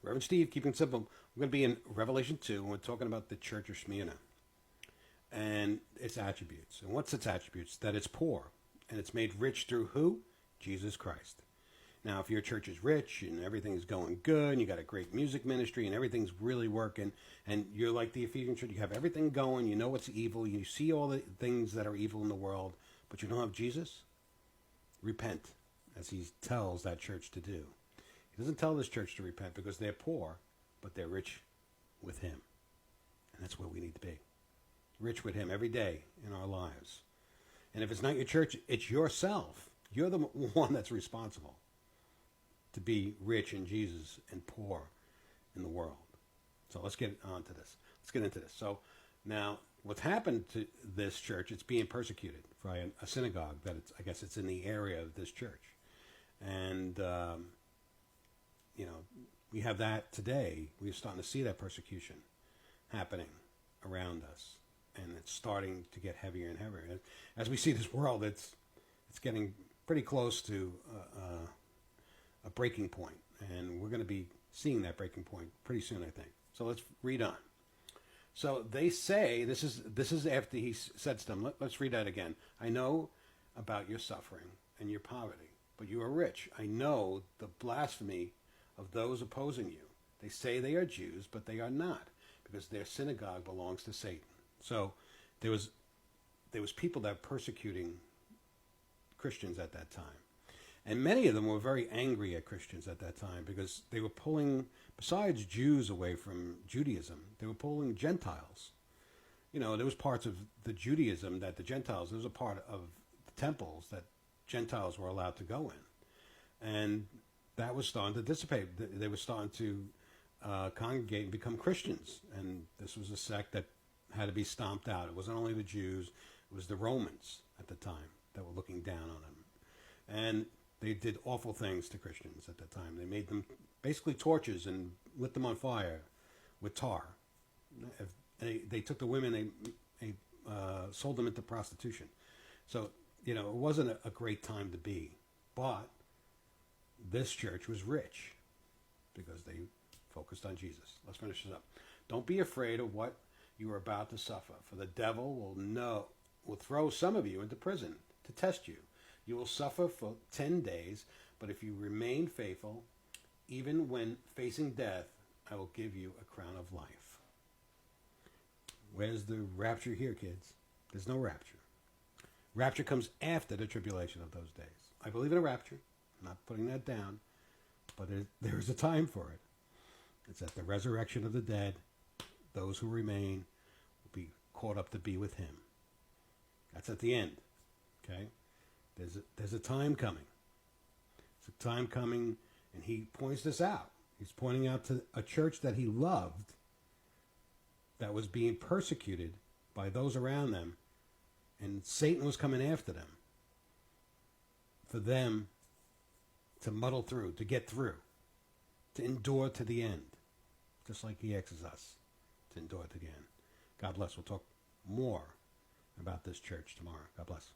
Reverend Steve, keeping it simple. We're going to be in Revelation 2, and we're talking about the church of Smyrna and its attributes. And what's its attributes? That it's poor, and it's made rich through who? Jesus Christ. Now, if your church is rich and everything's going good, and you got a great music ministry and everything's really working, and you're like the Ephesian church, you have everything going, you know what's evil, you see all the things that are evil in the world, but you don't have Jesus, repent, as he tells that church to do. He doesn't tell this church to repent because they're poor, but they're rich with him. And that's where we need to be. Rich with him every day in our lives. And if it's not your church, it's yourself. You're the one that's responsible to be rich in Jesus and poor in the world. So let's get on to this. Let's get into this. So now what's happened to this church, it's being persecuted by a synagogue that I guess it's in the area of this church. And, we have that today. We're starting to see that persecution happening around us. And it's starting to get heavier and heavier. And as we see this world, it's getting pretty close to a breaking point, and we're going to be seeing that breaking point pretty soon, I think. So let's read on. So they say, this is after he said to them, let's read that again. I know about your suffering and your poverty, but you are rich. I know the blasphemy of those opposing you. They say they are Jews, but they are not, because their synagogue belongs to Satan. So there was people that were persecuting Christians at that time. And many of them were very angry at Christians at that time because they were pulling, besides Jews away from Judaism, they were pulling Gentiles. There was parts of the Judaism that the Gentiles, there was a part of the temples that Gentiles were allowed to go in. And that was starting to dissipate. They were starting to congregate and become Christians. And this was a sect that had to be stomped out. It wasn't only the Jews, it was the Romans at the time that were looking down on them. And they did awful things to Christians at that time. They made them basically torches and lit them on fire with tar. They took the women, they sold them into prostitution. So, it wasn't a great time to be. But this church was rich because they focused on Jesus. Let's finish this up. Don't be afraid of what you are about to suffer, for the devil will throw some of you into prison to test you. You will suffer for 10 days, but if you remain faithful, even when facing death, I will give you a crown of life. Where's the rapture here, kids? There's no rapture. Rapture comes after the tribulation of those days. I believe in a rapture. I'm not putting that down, but there is a time for it. It's at the resurrection of the dead. Those who remain will be caught up to be with him. That's at the end. Okay? There's a time coming. It's a time coming, and he points this out. He's pointing out to a church that he loved that was being persecuted by those around them, and Satan was coming after them for them to muddle through, to get through, to endure to the end, just like he asks us to endure to the end. God bless. We'll talk more about this church tomorrow. God bless.